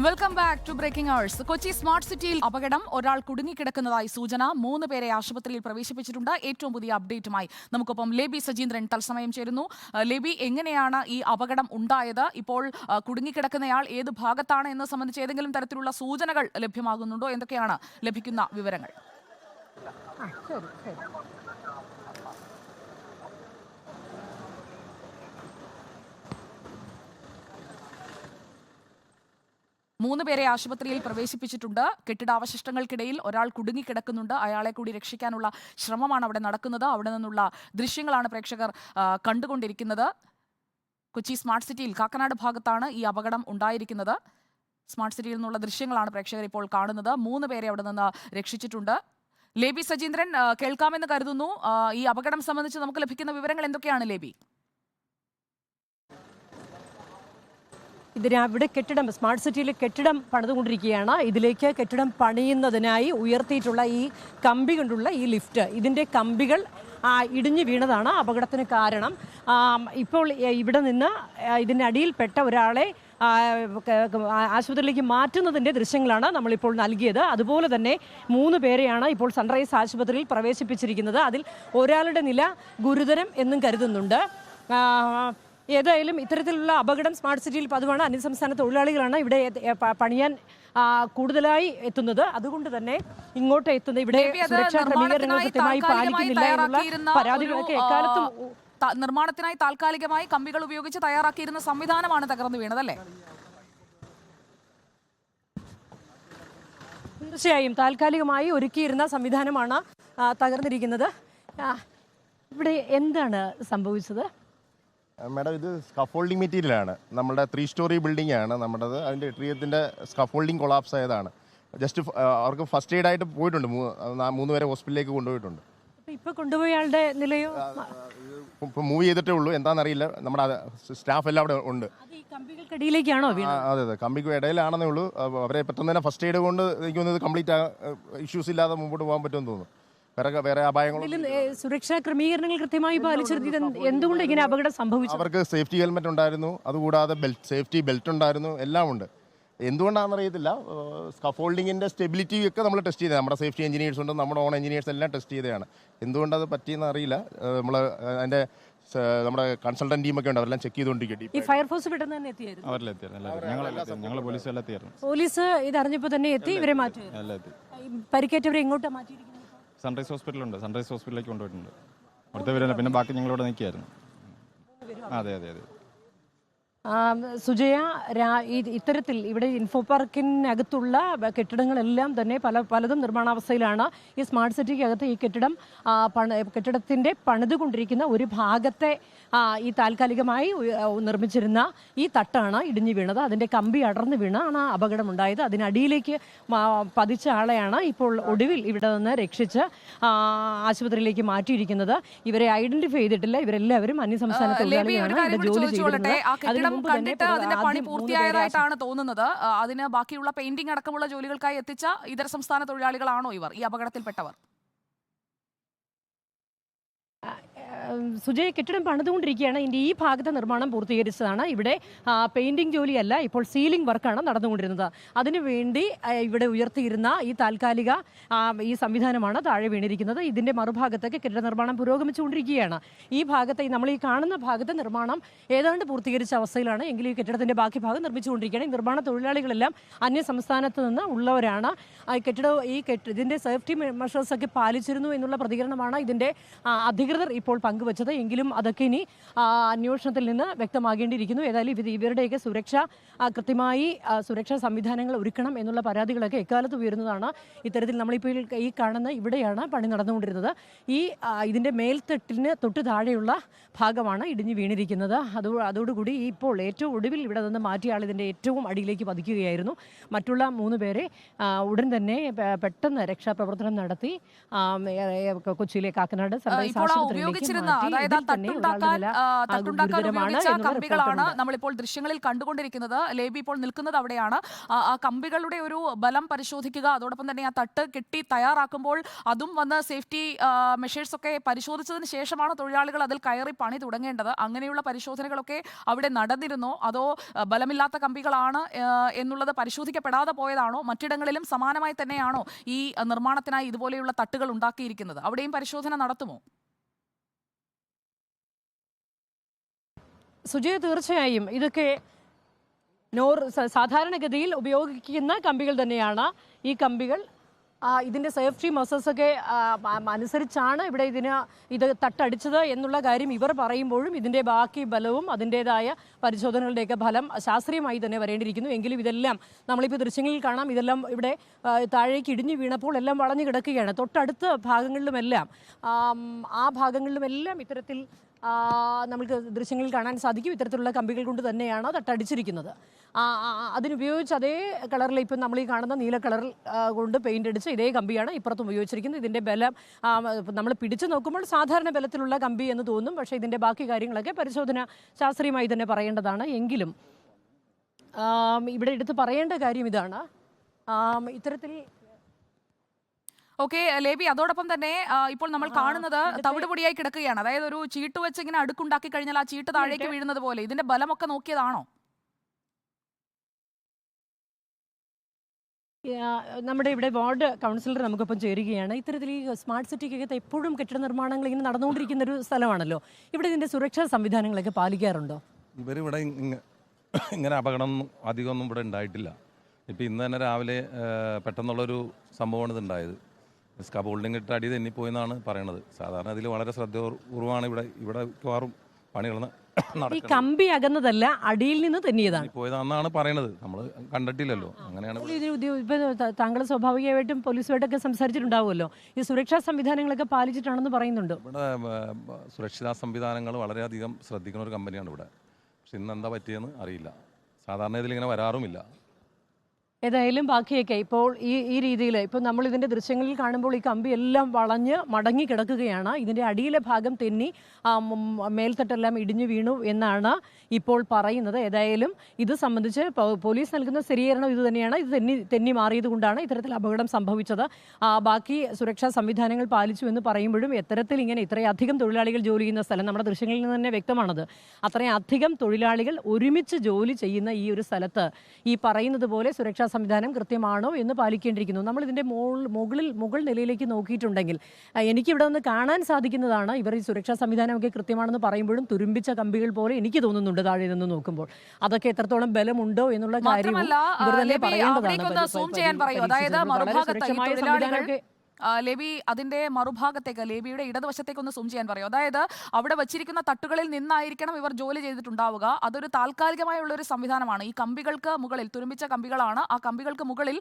Welcome back to breaking hours. Kochi smart സിറ്റിയിൽ അപകടം, ഒരാൾ കുടുങ്ങിക്കിടക്കുന്നതായി സൂചന. 3 പേരെ ആശുപത്രിയിൽ പ്രവേശിപ്പിച്ചിട്ടുണ്ട്. ഏറ്റവും പുതിയ അപ്ഡേറ്റുമായി നമുക്കൊപ്പം ലേബി സജീന്ദ്രൻ തത്സമയം ചേരുന്നു. ലേബി, എങ്ങനെയാണ് ഈ അപകടം ഉണ്ടായത്? ഇപ്പോൾ കുടുങ്ങിക്കിടക്കുന്നയാൾ ഏത് ഭാഗത്താണ് എന്ന് സംബന്ധിച്ച് ഏതെങ്കിലും തരത്തിലുള്ള സൂചനകൾ ലഭ്യമാകുന്നുണ്ടോ? എന്തൊക്കെയാണ് ലഭിക്കുന്ന വിവരങ്ങൾ? മൂന്ന് പേരെ ആശുപത്രിയിൽ പ്രവേശിപ്പിച്ചിട്ടുണ്ട്. കെട്ടിടാവശിഷ്ടങ്ങൾക്കിടയിൽ ഒരാൾ കുടുങ്ങിക്കിടക്കുന്നുണ്ട്. അയാളെ കൂടി രക്ഷിക്കാനുള്ള ശ്രമമാണ് അവിടെ നടക്കുന്നത്. അവിടെ നിന്നുള്ള ദൃശ്യങ്ങളാണ് പ്രേക്ഷകർ കണ്ടുകൊണ്ടിരിക്കുന്നത്. കൊച്ചി സ്മാർട്ട് സിറ്റിയിൽ കാക്കനാട് ഭാഗത്താണ് ഈ അപകടം ഉണ്ടായിരിക്കുന്നത്. സ്മാർട്ട് സിറ്റിയിൽ നിന്നുള്ള ദൃശ്യങ്ങളാണ് പ്രേക്ഷകർ ഇപ്പോൾ കാണുന്നത്. 3 പേരെ അവിടെ നിന്ന് രക്ഷിച്ചിട്ടുണ്ട്. ലേബി സജീന്ദ്രൻ, കേൾക്കാമെന്ന് കരുതുന്നു. ഈ അപകടം സംബന്ധിച്ച് നമുക്ക് ലഭിക്കുന്ന വിവരങ്ങൾ എന്തൊക്കെയാണ് ലേബി? ഇവിടെ കെട്ടിടം, സ്മാർട്ട് സിറ്റിയിൽ കെട്ടിടം പണിതുകൊണ്ടിരിക്കുകയാണ്. ഇതിലേക്ക് കെട്ടിടം പണിയുന്നതിനായി ഉയർത്തിയിട്ടുള്ള ഈ കമ്പി കൊണ്ടുള്ള ഈ ലിഫ്റ്റ്, ഇതിൻ്റെ കമ്പികൾ ഇടിഞ്ഞു വീണതാണ് അപകടത്തിന് കാരണം. ഇപ്പോൾ ഇവിടെ നിന്ന് ഇതിൻ്റെ അടിയിൽപ്പെട്ട ഒരാളെ ആശുപത്രിയിലേക്ക് മാറ്റുന്നതിൻ്റെ ദൃശ്യങ്ങളാണ് നമ്മളിപ്പോൾ നൽകിയത്. അതുപോലെ തന്നെ 3 പേരെയാണ് ഇപ്പോൾ സൺറൈസ് ആശുപത്രിയിൽ പ്രവേശിപ്പിച്ചിരിക്കുന്നത്. അതിൽ ഒരാളുടെ നില ഗുരുതരം എന്നും കരുതുന്നുണ്ട്. ഏതായാലും ഇത്തരത്തിലുള്ള അപകടം സ്മാർട്ട് സിറ്റിയിൽ പതിവാണ്. അന്യസംസ്ഥാന തൊഴിലാളികളാണ് ഇവിടെ പണിയാൻ കൂടുതലായി എത്തുന്നത്. അതുകൊണ്ട് തന്നെ ഇങ്ങോട്ട് എത്തുന്നത് ഇവിടെ സുരക്ഷാ ക്രമീകരണങ്ങൾ കൃത്യമായി പാലിക്കുന്നില്ല എന്നുള്ള പരാതികളൊക്കെ എക്കാലത്തും. നിർമ്മാണത്തിനായി താൽക്കാലികമായി കമ്പികൾ ഉപയോഗിച്ച് തയ്യാറാക്കിയിരുന്ന സംവിധാനമാണ് തകർന്നു വീണതല്ലേ? തീർച്ചയായും താൽക്കാലികമായി ഒരുക്കിയിരുന്ന സംവിധാനമാണ് തകർന്നിരിക്കുന്നത്. ഇവിടെ എന്താണ് സംഭവിച്ചത്? മാഡം, ഇത് സ്കഫോൾഡിംഗ് മെറ്റീരിയലാണ്. നമ്മുടെ 3 സ്റ്റോറി ബിൽഡിംഗ് ആണ് നമ്മുടേത്. അതിൻ്റെ എട്രിയത്തിൻ്റെ സ്കഫോൾഡിംഗ് കൊളാപ്സ് ആയതാണ്. ജസ്റ്റ് അവർക്ക് ഫസ്റ്റ് എയ്ഡ് ആയിട്ട് പോയിട്ടുണ്ട്. 3 പേരെ ഹോസ്പിറ്റലിലേക്ക് കൊണ്ടുപോയിട്ടുണ്ട്. ഇപ്പോൾ കൊണ്ടുപോയ ആളുടെ നിലയോ? ഇപ്പോൾ മൂവ് ചെയ്തിട്ടേ ഉള്ളൂ, എന്താണെന്നറിയില്ല. നമ്മുടെ സ്റ്റാഫ് എല്ലാം അവിടെ ഉണ്ട്. കമ്പികൾക്കിടയിലേക്കാണോ? അതെ അതെ, കമ്പിക്ക് ഇടയിലാണെന്നേ ഉള്ളൂ. അവരെ പെട്ടെന്ന് തന്നെ ഫസ്റ്റ് എയ്ഡ് കൊണ്ട് എനിക്ക് തോന്നുന്നത് കംപ്ലീറ്റ് ഇഷ്യൂസ് ഇല്ലാതെ മുമ്പോട്ട് പോകാൻ പറ്റുമെന്ന് തോന്നുന്നു. വേറെ അപായങ്ങളും സുരക്ഷാ ക്രമീകരണങ്ങൾ കൃത്യമായി പാലിച്ചിരുന്നത് എന്തുകൊണ്ട് ഇങ്ങനെ അപകടം സംഭവിച്ചു? അവർക്ക് സേഫ്റ്റി ഹെൽമെറ്റ് ഉണ്ടായിരുന്നു, അതുകൂടാതെ സേഫ്റ്റി ബെൽറ്റ് ഉണ്ടായിരുന്നു, എല്ലാം ഉണ്ട്. എന്തുകൊണ്ടാണെന്ന് അറിയത്തില്ല. സ്കഫോൾഡിങ്ങിൻ്റെ സ്റ്റെബിലിറ്റി ഒക്കെ നമ്മൾ ടെസ്റ്റ് ചെയ്തത്. നമ്മുടെ സേഫ്റ്റി എഞ്ചിനീയേഴ്സ് ഉണ്ട്, നമ്മുടെ ഓൺ എഞ്ചിനീയേഴ്സ് എല്ലാം ടെസ്റ്റ് ചെയ്തതാണ്. എന്തുകൊണ്ടത് പറ്റിയെന്ന് അറിയില്ല. നമ്മൾ അതിൻ്റെ നമ്മുടെ കൺസൾട്ടന്റ് ടീമൊക്കെ ഉണ്ട്, അവരെല്ലാം ചെക്ക് ചെയ്തുകൊണ്ടിരിക്കും. ഈ ഫയർഫോഴ്സ് പെട്ടെന്ന് തന്നെ എത്തിയായിരുന്നു. പോലീസ് ഇതറിഞ്ഞപ്പോൾ തന്നെ എത്തി ഇവരെ മാറ്റി. പരിക്കേറ്റവരെ എങ്ങോട്ടാണ് മാറ്റിയിരിക്കുന്നത്? സൺറൈസ് ഹോസ്പിറ്റലുണ്ട്, സൺറൈസ് ഹോസ്പിറ്റലിലേക്ക് കൊണ്ടുപോയിട്ടുണ്ട്. അവിടുത്തെ വരില്ല, പിന്നെ ബാക്കി ഞങ്ങളിവിടെ നിൽക്കുകയായിരുന്നു. അതെ അതെ അതെ. സുജയ, ഇത്തരത്തിൽ ഇവിടെ ഇൻഫോ പാർക്കിനകത്തുള്ള കെട്ടിടങ്ങളെല്ലാം തന്നെ പലതും നിർമ്മാണാവസ്ഥയിലാണ്. ഈ സ്മാർട്ട് സിറ്റിക്കകത്ത് ഈ കെട്ടിടത്തിൻ്റെ പണിതുകൊണ്ടിരിക്കുന്ന ഒരു ഭാഗത്തെ ഈ താൽക്കാലികമായി നിർമ്മിച്ചിരുന്ന ഈ തട്ടാണ് ഇടിഞ്ഞു വീണത്. അതിൻ്റെ കമ്പി അടർന്നു വീണാണ് അപകടമുണ്ടായത്. അതിനടിയിലേക്ക് പതിച്ച ആളെയാണ് ഇപ്പോൾ ഒടുവിൽ ഇവിടെ നിന്ന് രക്ഷിച്ച് ആശുപത്രിയിലേക്ക് മാറ്റിയിരിക്കുന്നത്. ഇവരെ ഐഡന്റിഫൈ ചെയ്തിട്ടില്ല. ഇവരെല്ലാവരും അന്യസംസ്ഥാന തൊഴിലാളികളാണ്. ഇവിടെ ജോലി ചെയ്തിരുന്നത്. കണ്ടിട്ട് അതിന്റെ പണി പൂർത്തിയായതായിട്ടാണ് തോന്നുന്നത്. അതിന് ബാക്കിയുള്ള പെയിന്റിംഗ് അടക്കമുള്ള ജോലികൾക്കായി എത്തിച്ച ഇതര സംസ്ഥാന തൊഴിലാളികളാണോ ഇവർ, ഈ അപകടത്തിൽപ്പെട്ടവർ? സുജയ്, കെട്ടിടം പണിതുകൊണ്ടിരിക്കുകയാണ്. ഇതിൻ്റെ ഈ ഭാഗത്തെ നിർമ്മാണം പൂർത്തീകരിച്ചതാണ്. ഇവിടെ പെയിന്റിംഗ് ജോലിയല്ല, ഇപ്പോൾ സീലിംഗ് വർക്കാണ് നടന്നുകൊണ്ടിരുന്നത്. അതിനുവേണ്ടി ഇവിടെ ഉയർത്തിയിരുന്ന ഈ താൽക്കാലിക ഈ സംവിധാനമാണ് താഴെ വീണിരിക്കുന്നത്. ഇതിൻ്റെ മറുഭാഗത്തേക്ക് കെട്ടിട നിർമ്മാണം പുരോഗമിച്ചുകൊണ്ടിരിക്കുകയാണ്. ഈ ഭാഗത്തെ നമ്മൾ ഈ കാണുന്ന ഭാഗത്തെ നിർമ്മാണം ഏതാണ്ട് പൂർത്തീകരിച്ച അവസ്ഥയിലാണ്. എങ്കിലും ഈ കെട്ടിടത്തിൻ്റെ ബാക്കി ഭാഗം നിർമ്മിച്ചുകൊണ്ടിരിക്കുകയാണ്. ഈ നിർമ്മാണ തൊഴിലാളികളെല്ലാം അന്യ സംസ്ഥാനത്ത് നിന്ന് ഉള്ളവരാണ്. ഇതിൻ്റെ സേഫ്റ്റി മെഷേഴ്സൊക്കെ പാലിച്ചിരുന്നു എന്നുള്ള പ്രതികരണമാണ് ഇതിൻ്റെ അധികൃതർ ഇപ്പോൾ പങ്കുവച്ചത്. എങ്കിലും അതൊക്കെ ഇനി അന്വേഷണത്തിൽ നിന്ന് വ്യക്തമാകേണ്ടിയിരിക്കുന്നു. ഏതായാലും ഇവരുടെയൊക്കെ കൃത്യമായി സുരക്ഷാ സംവിധാനങ്ങൾ ഒരുക്കണം എന്നുള്ള പരാതികളൊക്കെ എക്കാലത്ത് ഉയരുന്നതാണ്. ഇത്തരത്തിൽ നമ്മളിപ്പോൾ ഈ കാണുന്ന ഇവിടെയാണ് പണി നടന്നുകൊണ്ടിരുന്നത്. ഇതിൻ്റെ മേൽത്തട്ടിന് തൊട്ട് താഴെയുള്ള ഭാഗമാണ് ഇടിഞ്ഞു വീണിരിക്കുന്നത്. അതോടുകൂടി ഇപ്പോൾ ഏറ്റവും ഒടുവിൽ ഇവിടെ നിന്ന് മാറ്റിയ ആൾ ഇതിൻ്റെ ഏറ്റവും അടിയിലേക്ക് പതിക്കുകയായിരുന്നു. മറ്റുള്ള 3 പേരെ ഉടൻ തന്നെ പെട്ടെന്ന് രക്ഷാപ്രവർത്തനം നടത്തി കൊച്ചിയിലെ കാക്കനാട് സൺറൈസ് ആശുപത്രിയിലേക്ക് മാറ്റി. അതായത് ഇതിൽ തന്നെ ഒരാളുടെ നില തട്ടുണ്ടാക്കാൻ ഗുരുതരമാണ് ഉപയോഗിച്ച എന്നുള്ള കമ്പികളാണ് റിപ്പോർട്ടുണ്ട്. നമ്മളിപ്പോൾ ദൃശ്യങ്ങളിൽ കണ്ടുകൊണ്ടിരിക്കുന്നത്. ലേബി ഇപ്പോൾ നിൽക്കുന്നത് അവിടെയാണ്. ആ കമ്പികളുടെ ഒരു ബലം പരിശോധിക്കുക, അതോടൊപ്പം തന്നെ ആ തട്ട് കെട്ടി തയ്യാറാക്കുമ്പോൾ അതും വന്ന് സേഫ്റ്റി മെഷേഴ്സ് ഒക്കെ പരിശോധിച്ചതിന് ശേഷമാണ് തൊഴിലാളികൾ അതിൽ കയറി പണി തുടങ്ങേണ്ടത്. അങ്ങനെയുള്ള പരിശോധനകളൊക്കെ അവിടെ നടന്നിരുന്നോ, അതോ ബലമില്ലാത്ത കമ്പികളാണ് എന്നുള്ളത് പരിശോധിക്കപ്പെടാതെ പോയതാണോ? മറ്റിടങ്ങളിലും സമാനമായി തന്നെയാണോ ഈ നിർമ്മാണത്തിനായി ഇതുപോലെയുള്ള തട്ടുകൾ ഉണ്ടാക്കിയിരിക്കുന്നത്? അവിടെയും പരിശോധന നടത്തുമോ? സുജയ, തീർച്ചയായും ഇതൊക്കെ സാധാരണഗതിയിൽ ഉപയോഗിക്കുന്ന കമ്പികൾ തന്നെയാണ്. ഈ കമ്പികൾ ഇതിൻ്റെ സേഫ്റ്റി മെഷേഴ്സൊക്കെ അനുസരിച്ചാണ് ഇവിടെ ഇത് തട്ടടിച്ചത് എന്നുള്ള കാര്യം ഇവർ പറയുമ്പോഴും ഇതിൻ്റെ ബാക്കി ബലവും അതിൻ്റേതായ പരിശോധനകളുടെയൊക്കെ ഫലം ശാസ്ത്രീയമായി തന്നെ വരേണ്ടിയിരിക്കുന്നു. എങ്കിലും ഇതെല്ലാം നമ്മളിപ്പോൾ ദൃശ്യങ്ങളിൽ കാണാം, ഇതെല്ലാം ഇവിടെ താഴേക്ക് ഇടിഞ്ഞു വീണപ്പോൾ എല്ലാം വളഞ്ഞു കിടക്കുകയാണ്. തൊട്ടടുത്ത ഭാഗങ്ങളിലുമെല്ലാം ആ ഭാഗങ്ങളിലുമെല്ലാം ഇത്തരത്തിൽ നമുക്ക് ദൃശ്യങ്ങളിൽ കാണാൻ സാധിക്കും. ഇത്തരത്തിലുള്ള കമ്പികൾ കൊണ്ട് തന്നെയാണ് തട്ടടിച്ചിരിക്കുന്നത്. അതിനുപയോഗിച്ച് അതേ കളറിൽ ഇപ്പം നമ്മൾ ഈ കാണുന്ന നീല കളറിൽ കൊണ്ട് പെയിൻ്റ് അടിച്ച് ഇതേ കമ്പിയാണ് ഇപ്പുറത്തും ഉപയോഗിച്ചിരിക്കുന്നത്. ഇതിൻ്റെ ബലം നമ്മൾ പിടിച്ചു നോക്കുമ്പോൾ സാധാരണ ബലത്തിലുള്ള കമ്പി എന്ന് തോന്നും. പക്ഷേ ഇതിൻ്റെ ബാക്കി കാര്യങ്ങളൊക്കെ പരിശോധന ശാസ്ത്രീയമായി തന്നെ പറയേണ്ടതാണ്. എങ്കിലും ഇവിടെ എടുത്ത് പറയേണ്ട കാര്യം ഇതാണ്, ഇത്തരത്തിൽ ഓക്കെ ലേബി, അതോടൊപ്പം തന്നെ ഇപ്പോൾ നമ്മൾ കാണുന്നത് തവിടുപൊടിയായി കിടക്കുകയാണ്. അതായത് ഒരു ചീട്ട് വെച്ച് ഇങ്ങനെ അടുക്കുണ്ടാക്കി കഴിഞ്ഞാൽ ആ ചീട്ട് താഴേക്ക് വീഴുന്നത് പോലെ ഇതിന്റെ ബലമൊക്കെ നോക്കിയതാണോ? നമ്മുടെ ഇവിടെ വാർഡ് കൗൺസിലർ നമുക്കൊപ്പം ചേരുകയാണ്. ഇത്തരത്തിൽ ഈ സ്മാർട്ട് സിറ്റിക്കകത്ത് എപ്പോഴും കെട്ടിട നിർമ്മാണങ്ങൾ ഇങ്ങനെ നടന്നുകൊണ്ടിരിക്കുന്ന ഒരു സ്ഥലമാണല്ലോ. ഇവിടെ ഇതിന്റെ സുരക്ഷാ സംവിധാനങ്ങളൊക്കെ പാലിക്കാറുണ്ടോ? ഇവരിവിടെ ഇങ്ങനെ അപകടം അധികമൊന്നും ഇവിടെ ഉണ്ടായിട്ടില്ല. ഇപ്പം ഇന്ന് തന്നെ രാവിലെ പെട്ടെന്നുള്ളൊരു സംഭവമാണ് ഇതുണ്ടായത്. സ്കബോൾഡിങ് ഇട്ട് അടി തെന്നിപ്പോയെന്നാണ് പറയണത്. സാധാരണ ഇതിൽ വളരെ ശ്രദ്ധപൂർവ്വമാണ് ഇവിടെ മിക്കവാറും പണികൾ ഈ കമ്പി അകന്നതല്ല, അടിയിൽ നിന്ന് തെന്നിയതാണ് പോയതാണെന്നാണ് പറയണത്. നമ്മൾ കണ്ടിട്ടില്ലല്ലോ. അങ്ങനെയാണ്. താങ്കൾ സ്വാഭാവികമായിട്ടും പോലീസുമായിട്ടൊക്കെ സംസാരിച്ചിട്ടുണ്ടാവുമല്ലോ. ഈ സുരക്ഷാ സംവിധാനങ്ങളൊക്കെ പാലിച്ചിട്ടാണെന്ന് പറയുന്നുണ്ട്. ഇവിടെ സുരക്ഷിതാ സംവിധാനങ്ങൾ വളരെയധികം ശ്രദ്ധിക്കുന്ന ഒരു കമ്പനിയാണ് ഇവിടെ. പക്ഷെ ഇന്ന് എന്താ പറ്റിയെന്ന് അറിയില്ല. സാധാരണ ഇതിലിങ്ങനെ വരാറുമില്ല. ഏതായാലും ബാക്കിയൊക്കെ ഇപ്പോൾ ഈ രീതിയിൽ ഇപ്പോൾ നമ്മൾ ഇതിൻ്റെ ദൃശ്യങ്ങളിൽ കാണുമ്പോൾ ഈ കമ്പി എല്ലാം വളഞ്ഞ് മടങ്ങി കിടക്കുകയാണ്. ഇതിൻ്റെ അടിയിലെ ഭാഗം തെന്നി മേൽത്തട്ടെല്ലാം ഇടിഞ്ഞു വീണു എന്നാണ് ഇപ്പോൾ പറയുന്നത്. ഏതായാലും ഇത് സംബന്ധിച്ച് പോലീസ് നൽകുന്ന സ്ഥിരീകരണം ഇത് തന്നെയാണ്. ഇത് തെന്നി മാറിയത് കൊണ്ടാണ് ഇത്തരത്തിൽ അപകടം സംഭവിച്ചത്. ബാക്കി സുരക്ഷാ സംവിധാനങ്ങൾ പാലിച്ചു എന്ന് പറയുമ്പോഴും എത്തരത്തിൽ ഇങ്ങനെ ഇത്രയധികം തൊഴിലാളികൾ ജോലി ചെയ്യുന്ന സ്ഥലം നമ്മുടെ ദൃശ്യങ്ങളിൽ നിന്ന് തന്നെ വ്യക്തമാണത്. അത്രയധികം തൊഴിലാളികൾ ഒരുമിച്ച് ജോലി ചെയ്യുന്ന ഈ ഒരു സ്ഥലത്ത് ഈ പറയുന്നത് പോലെ സുരക്ഷാ സംവിധാനം കൃത്യമാണോ എന്ന് പാലിക്കേണ്ടിയിരിക്കുന്നു. നമ്മൾ ഇതിൻ്റെ മുകൾ നിലയിലേക്ക് നോക്കിയിട്ടുണ്ടെങ്കിൽ എനിക്കിവിടെ നിന്ന് കാണാൻ സാധിക്കുന്നതാണ് ഇവർ ഈ സുരക്ഷാ സംവിധാനമൊക്കെ കൃത്യമാണെന്ന് പറയുമ്പോഴും തുരുമ്പിച്ച കമ്പികൾ പോലെ എനിക്ക് തോന്നുന്നുണ്ട് താഴെ നിന്ന് നോക്കുമ്പോൾ. അതൊക്കെ എത്രത്തോളം ബലമുണ്ടോ എന്നുള്ള കാര്യം ഇവർ തന്നെ പറയേണ്ടതാണ്. ലേബി, അതിന്റെ മറുഭാഗത്തേക്ക്, ലേബിയുടെ ഇടതുവശത്തേക്ക് ഒന്ന് സൂം ചെയ്യാൻ പറയൂ. അതായത് അവിടെ വച്ചിരിക്കുന്ന തട്ടുകളിൽ നിന്നായിരിക്കണം ഇവർ ജോലി ചെയ്തിട്ടുണ്ടാവുക. അതൊരു താൽക്കാലികമായുള്ള ഒരു സംവിധാനമാണ്. ഈ കമ്പികൾക്ക് മുകളിൽ തുരുമ്പിച്ച കമ്പികളാണ്. ആ കമ്പികൾക്ക് മുകളിൽ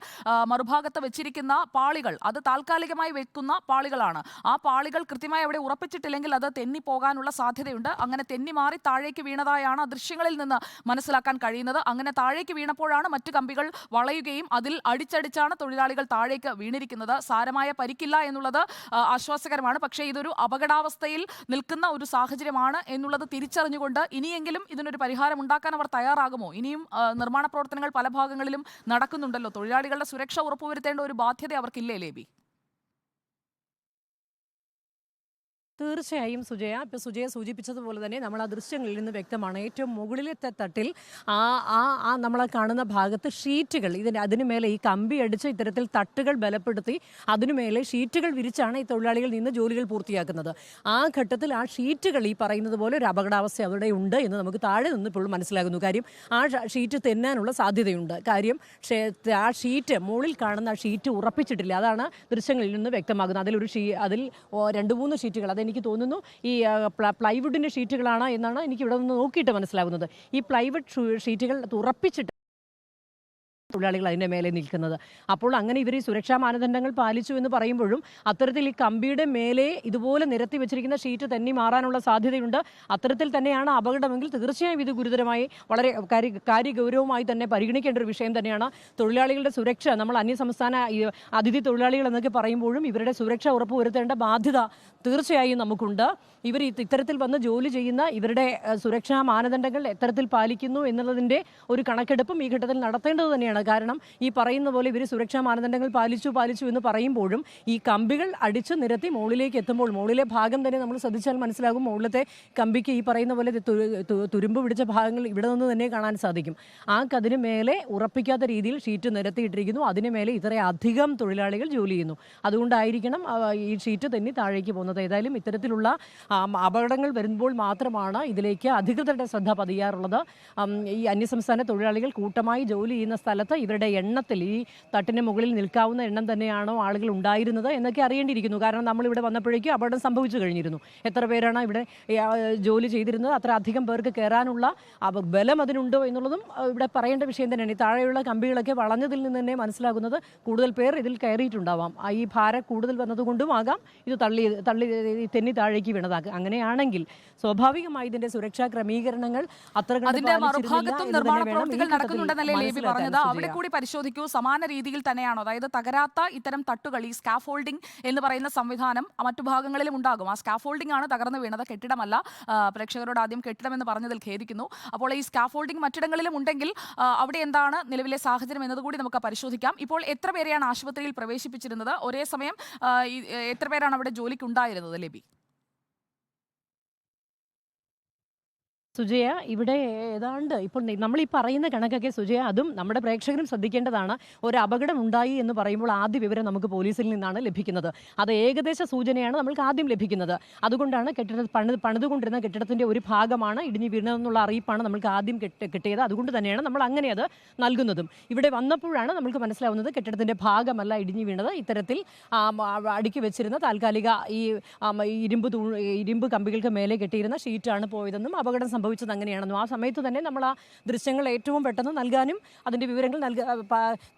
മറുഭാഗത്ത് വെച്ചിരിക്കുന്ന പാളികൾ അത് താൽക്കാലികമായി വെക്കുന്ന പാളികളാണ്. ആ പാളികൾ കൃത്യമായി അവിടെ ഉറപ്പിച്ചിട്ടില്ലെങ്കിൽ അത് തെന്നി പോകാനുള്ള സാധ്യതയുണ്ട്. അങ്ങനെ തെന്നി മാറി താഴേക്ക് വീണതായാണ് ദൃശ്യങ്ങളിൽ നിന്ന് മനസ്സിലാക്കാൻ കഴിയുന്നത്. അങ്ങനെ താഴേക്ക് വീണപ്പോഴാണ് മറ്റു കമ്പികൾ വളയുകയും അതിൽ അടിച്ചടിച്ചാണ് തൊഴിലാളികൾ താഴേക്ക് വീണിരിക്കുന്നത്. സാരമായ പരിക്കില്ല എന്നുള്ളത് ആശ്വാസകരമാണ്. പക്ഷേ ഇതൊരു അപകടാവസ്ഥയിൽ നിൽക്കുന്ന ഒരു സാഹചര്യമാണ് എന്നുള്ളത് തിരിച്ചറിഞ്ഞുകൊണ്ട് ഇനിയെങ്കിലും ഇതിനൊരു പരിഹാരം ഉണ്ടാക്കാൻ അവർ തയ്യാറാകുമോ? ഇനിയും നിർമ്മാണ പ്രവർത്തനങ്ങൾ പല ഭാഗങ്ങളിലും നടക്കുന്നുണ്ടല്ലോ. തൊഴിലാളികളുടെ സുരക്ഷ ഉറപ്പുവരുത്തേണ്ട ഒരു ബാധ്യത അവർക്കില്ലേ ലേബി? തീർച്ചയായും സുജയ, ഇപ്പോൾ സുജയ സൂചിപ്പിച്ചതുപോലെ തന്നെ നമ്മൾ ആ ദൃശ്യങ്ങളിൽ നിന്ന് വ്യക്തമാണ്. ഏറ്റവും മുകളിലത്തെ തട്ടിൽ നമ്മളെ കാണുന്ന ഭാഗത്ത് ഷീറ്റുകൾ അതിനു മേലെ ഈ കമ്പി അടിച്ച് ഇത്തരത്തിൽ തട്ടുകൾ ബലപ്പെടുത്തി അതിനുമേലെ ഷീറ്റുകൾ വിരിച്ചാണ് ഈ തൊഴിലാളികൾ നിന്ന് ജോലികൾ പൂർത്തിയാക്കുന്നത്. ആ ഘട്ടത്തിൽ ആ ഷീറ്റുകൾ ഈ പറയുന്നത് പോലെ ഒരു അപകടാവസ്ഥ അവിടെ ഉണ്ട് എന്ന് നമുക്ക് താഴെ നിന്ന് ഇപ്പോൾ മനസ്സിലാകുന്നു. കാര്യം ആ ഷീറ്റ് തെന്നാനുള്ള സാധ്യതയുണ്ട്. കാര്യം ആ ഷീറ്റ് മുകളിൽ കാണുന്ന ആ ഷീറ്റ് ഉറപ്പിച്ചിട്ടില്ല. അതാണ് ദൃശ്യങ്ങളിൽ നിന്ന് വ്യക്തമാകുന്നത്. അതിൽ 2-3 ഷീറ്റുകൾ എനിക്ക് തോന്നുന്നു ഈ പ്ലൈവുഡിൻ്റെ ഷീറ്റുകളാണ് എന്നാണ് എനിക്ക് ഇവിടെ നിന്ന് നോക്കിയിട്ട് മനസ്സിലാകുന്നത്. ഈ പ്ലൈവുഡ് ഷീറ്റുകൾ ഉറപ്പിച്ചിട്ട് തൊഴിലാളികൾ അതിൻ്റെ മേലെ നിൽക്കുന്നത്. അപ്പോൾ അങ്ങനെ ഇവർ ഈ സുരക്ഷാ മാനദണ്ഡങ്ങൾ പാലിച്ചു എന്ന് പറയുമ്പോഴും അത്തരത്തിൽ ഈ കമ്പിയുടെ മേലെ ഇതുപോലെ നിരത്തി വെച്ചിരിക്കുന്ന ഷീറ്റ് തന്നെ മാറാനുള്ള സാധ്യതയുണ്ട്. അത്തരത്തിൽ തന്നെയാണ് അപകടമെങ്കിൽ തീർച്ചയായും ഇത് ഗുരുതരമായി വളരെ കാര്യഗൗരവമായി തന്നെ പരിഗണിക്കേണ്ട ഒരു വിഷയം തന്നെയാണ്. തൊഴിലാളികളുടെ സുരക്ഷ, നമ്മൾ അന്യസംസ്ഥാന അതിഥി തൊഴിലാളികൾ എന്നൊക്കെ പറയുമ്പോഴും ഇവരുടെ സുരക്ഷ ഉറപ്പുവരുത്തേണ്ട ബാധ്യത തീർച്ചയായും നമുക്കുണ്ട്. ഇവർ ഇത്തരത്തിൽ വന്ന് ജോലി ചെയ്യുന്ന ഇവരുടെ സുരക്ഷാ മാനദണ്ഡങ്ങൾ എത്തരത്തിൽ പാലിക്കുന്നു എന്നുള്ളതിൻ്റെ ഒരു കണക്കെടുപ്പും ഈ ഘട്ടത്തിൽ നടത്തേണ്ടത് തന്നെയാണ്. കാരണം ഈ പറയുന്ന പോലെ ഇവർ സുരക്ഷാ മാനദണ്ഡങ്ങൾ പാലിച്ചു എന്ന് പറയുമ്പോഴും ഈ കമ്പികൾ അടിച്ചു നിരത്തി മുകളിലേക്ക് എത്തുമ്പോൾ മുകളിലെ ഭാഗം തന്നെ നമ്മൾ ശ്രദ്ധിച്ചാൽ മനസ്സിലാകും. മുകളിലത്തെ കമ്പിക്ക് ഈ പറയുന്ന പോലെ തുരുമ്പ് പിടിച്ച ഭാഗങ്ങൾ ഇവിടെ നിന്ന് തന്നെ കാണാൻ സാധിക്കും. അതിന് മേലെ ഉറപ്പിക്കാത്ത രീതിയിൽ ഷീറ്റ് നിരത്തിയിട്ടിരിക്കുന്നു. അതിന് മേലെ ഇത്രയധികം തൊഴിലാളികൾ ജോലി ചെയ്യുന്നു. അതുകൊണ്ടായിരിക്കണം ഈ ഷീറ്റ് തന്നെ താഴേക്ക് പോകുന്നത്. ഏതായാലും ഇത്തരത്തിലുള്ള അപകടങ്ങൾ വരുമ്പോൾ മാത്രമാണ് ഇതിലേക്ക് അധികൃതരുടെ ശ്രദ്ധ പതിയാറുള്ളത്. ഈ അന്യസംസ്ഥാന തൊഴിലാളികൾ കൂട്ടമായി ജോലി ചെയ്യുന്ന സ്ഥലത്ത് ഇവരുടെ എണ്ണത്തിൽ ഈ തട്ടിന് മുകളിൽ നിൽക്കാവുന്ന എണ്ണം തന്നെയാണോ ആളുകൾ ഉണ്ടായിരുന്നത് എന്നൊക്കെ അറിയേണ്ടിയിരിക്കുന്നു. കാരണം നമ്മളിവിടെ വന്നപ്പോഴേക്കും അപകടം സംഭവിച്ചു കഴിഞ്ഞിരുന്നു. എത്ര പേരാണ് ഇവിടെ ജോലി ചെയ്തിരുന്നത്, അത്ര അധികം പേർക്ക് കയറാനുള്ള ബലം അതിനുണ്ടോ എന്നുള്ളതും ഇവിടെ പറയേണ്ട വിഷയം തന്നെയാണ്. ഈ താഴെയുള്ള കമ്പികളൊക്കെ വളഞ്ഞതിൽ നിന്ന് തന്നെ മനസ്സിലാകുന്നത് കൂടുതൽ പേർ ഇതിൽ കയറിയിട്ടുണ്ടാവാം. ഈ ഭാരം കൂടുതൽ വന്നതുകൊണ്ടും ആകാം ഇത് തെന്നി താഴേക്ക് വീണതാകാം. അങ്ങനെയാണെങ്കിൽ സ്വാഭാവികമായി ഇതിന്റെ സുരക്ഷാ ക്രമീകരണങ്ങൾ അത്ര അതിന്റെ മറുഭാഗത്തും നിർമ്മാണ പ്രവൃത്തികൾ നടക്കുന്നുണ്ടെന്നല്ലേ ലേബി പറഞ്ഞത്? അവിടെ കൂടി പരിശോധിക്കൂ. സമാന രീതിയിൽ തന്നെയാണോ? അതായത് തകരാത്ത ഇത്തരം തട്ടുകൾ, ഈ സ്കാഫോൾഡിംഗ് എന്ന് പറയുന്ന സംവിധാനം മറ്റു ഭാഗങ്ങളിലും ഉണ്ടാകും. ആ സ്കാഫോൾഡിംഗ് ആണ് തകർന്നു വീണത്, കെട്ടിടമല്ല. പ്രേക്ഷകരോട് ആദ്യം കെട്ടിടമെന്ന് പറഞ്ഞതിൽ ഖേദിക്കുന്നു. അപ്പോൾ ഈ സ്കാഫോൾഡിംഗ് മറ്റിടങ്ങളിലും ഉണ്ടെങ്കിൽ അവിടെ എന്താണ് നിലവിലെ സാഹചര്യം എന്നതുകൂടി നമുക്ക് പരിശോധിക്കാം. ഇപ്പോൾ എത്ര പേരെയാണ് ആശുപത്രിയിൽ പ്രവേശിപ്പിച്ചിരുന്നത്? ഒരേ സമയം എത്ര പേരാണ് അവിടെ ജോലിക്കുണ്ടായിരുന്നത് ലേബി? സുജയ, ഇവിടെ ഏതാണ്ട് ഇപ്പോൾ നമ്മൾ ഈ പറയുന്ന കണക്കൊക്കെ സുജയ, അതും നമ്മുടെ പ്രേക്ഷകരും ശ്രദ്ധിക്കേണ്ടതാണ്. ഒരു അപകടം ഉണ്ടായി എന്ന് പറയുമ്പോൾ ആദ്യ വിവരം നമുക്ക് പോലീസിൽ നിന്നാണ് ലഭിക്കുന്നത്. അത് ഏകദേശ സൂചനയാണ് നമ്മൾക്ക് ആദ്യം ലഭിക്കുന്നത്. അതുകൊണ്ടാണ് പണിതുകൊണ്ടിരുന്ന കെട്ടിടത്തിൻ്റെ ഒരു ഭാഗമാണ് ഇടിഞ്ഞു വീണതെന്നുള്ള അറിയിപ്പാണ് നമ്മൾക്ക് ആദ്യം കിട്ടിയത്. അതുകൊണ്ട് തന്നെയാണ് നമ്മൾ അങ്ങനെ അത് നൽകുന്നതും. ഇവിടെ വന്നപ്പോഴാണ് നമുക്ക് മനസ്സിലാവുന്നത് കെട്ടിടത്തിൻ്റെ ഭാഗമല്ല ഇടിഞ്ഞു വീണത്, ഇത്തരത്തിൽ അടുക്കി വെച്ചിരുന്ന താൽക്കാലിക ഈ ഇരുമ്പ് കമ്പികൾക്ക് മേലെ കെട്ടിയിരുന്ന ഷീറ്റാണ് പോയതെന്നും അപകടം സംഭവിച്ചത് അങ്ങനെയാണെന്നും ആ സമയത്ത് തന്നെ നമ്മൾ ആ ദൃശ്യങ്ങൾ ഏറ്റവും പെട്ടെന്ന് നൽകാനും അതിൻ്റെ വിവരങ്ങൾ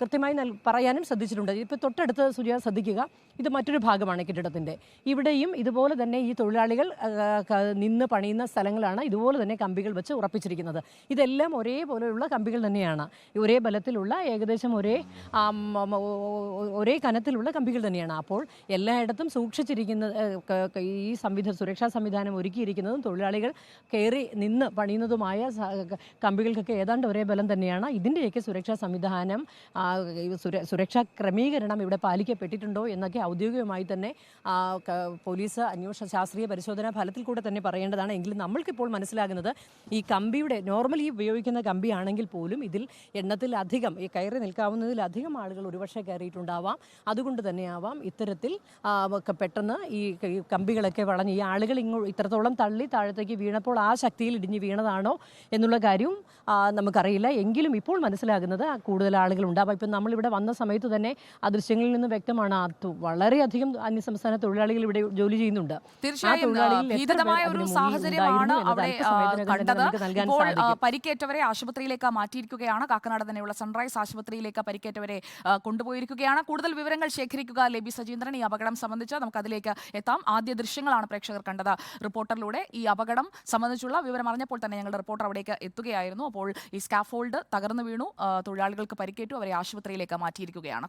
കൃത്യമായി പറയാനും ശ്രദ്ധിച്ചിട്ടുണ്ട്. ഇപ്പോൾ തൊട്ടടുത്ത് സുജയ ശ്രദ്ധിക്കുക, ഇത് മറ്റൊരു ഭാഗമാണ് കെട്ടിടത്തിൻ്റെ. ഇവിടെയും ഇതുപോലെ തന്നെ ഈ തൊഴിലാളികൾ നിന്ന് പണിയുന്ന സ്ഥലങ്ങളാണ് ഇതുപോലെ തന്നെ കമ്പികൾ വെച്ച് ഉറപ്പിച്ചിരിക്കുന്നത്. ഇതെല്ലാം ഒരേപോലെയുള്ള കമ്പികൾ തന്നെയാണ്, ഒരേ ബലത്തിലുള്ള ഏകദേശം ഒരേ കനത്തിലുള്ള കമ്പികൾ തന്നെയാണ്. അപ്പോൾ എല്ലായിടത്തും സൂക്ഷിച്ചിരിക്കുന്ന ഈ സുരക്ഷാ സംവിധാനം ഒരുക്കിയിരിക്കുന്നതും തൊഴിലാളികൾ കയറി നിന്ന് പണിയുന്നതുമായ കമ്പികൾക്കൊക്കെ ഏതാണ്ട് ഒരേ ബലം തന്നെയാണ്. ഇതിൻ്റെയൊക്കെ സുരക്ഷാ സംവിധാനം, സുരക്ഷാ ക്രമീകരണം ഇവിടെ പാലിക്കപ്പെട്ടിട്ടുണ്ടോ എന്നൊക്കെ ഔദ്യോഗികമായി തന്നെ പോലീസ് ശാസ്ത്രീയ പരിശോധനാ ഫലത്തിൽ കൂടെ തന്നെ പറയേണ്ടതാണ്. എങ്കിലും നമ്മൾക്കിപ്പോൾ മനസ്സിലാകുന്നത് ഈ കമ്പിയുടെ നോർമലി ഉപയോഗിക്കുന്ന കമ്പിയാണെങ്കിൽ പോലും ഇതിൽ എണ്ണത്തിലധികം ഈ കയറി നിൽക്കാവുന്നതിലധികം ആളുകൾ ഒരുപക്ഷെ കയറിയിട്ടുണ്ടാവാം. അതുകൊണ്ട് തന്നെയാവാം ഇത്തരത്തിൽ പെട്ടെന്ന് ഈ കമ്പികളൊക്കെ വളഞ്ഞ് ഈ ആളുകൾ ഇത്രത്തോളം തള്ളി താഴത്തേക്ക് വീണപ്പോൾ ആ ശക്തിയിൽ ഇടിഞ്ഞ് വീണതാണോ എന്നുള്ള കാര്യവും നമുക്കറിയില്ല. എങ്കിലും ഇപ്പോൾ മനസ്സിലാകുന്നത് കൂടുതൽ ആളുകൾ ഉണ്ടാവാം. ഇപ്പം നമ്മളിവിടെ വന്ന സമയത്ത് തന്നെ ആ ദൃശ്യങ്ങളിൽ നിന്ന് വ്യക്തമാണ് വളരെയധികം അന്യസംസ്ഥാന തൊഴിലാളികൾ ഇവിടെ ജോലി ചെയ്യുന്നുണ്ട്. തീർച്ചയായും ഭീതിതമായ ഒരു സാഹചര്യമാണ് അവിടെ കണ്ടത്. ഇപ്പോൾ പരിക്കേറ്റവരെ ആശുപത്രിയിലേക്ക് മാറ്റിയിരിക്കുകയാണ്. കാക്കനാട് തന്നെയുള്ള സൺറൈസ് ആശുപത്രിയിലേക്ക് പരിക്കേറ്റവരെ കൊണ്ടുപോയിരിക്കുകയാണ്. കൂടുതൽ വിവരങ്ങൾ ശേഖരിക്കുക ലേബി സജീന്ദ്രൻ. ഈ അപകടം സംബന്ധിച്ച് നമുക്ക് അതിലേക്ക് എത്താം. ആദ്യ ദൃശ്യങ്ങളാണ് പ്രേക്ഷകർ കണ്ടത് റിപ്പോർട്ടറിലൂടെ. ഈ അപകടം സംബന്ധിച്ചുള്ള വിവരം അറിഞ്ഞപ്പോൾ തന്നെ ഞങ്ങളുടെ റിപ്പോർട്ടർ അവിടേക്ക് എത്തുകയായിരുന്നു. അപ്പോൾ ഈ സ്കാഫോൾഡ് തകർന്നു വീണു, തൊഴിലാളികൾക്ക് പരിക്കേറ്റു, അവരെ ആശുപത്രിയിലേക്ക് മാറ്റിയിരിക്കുകയാണ്.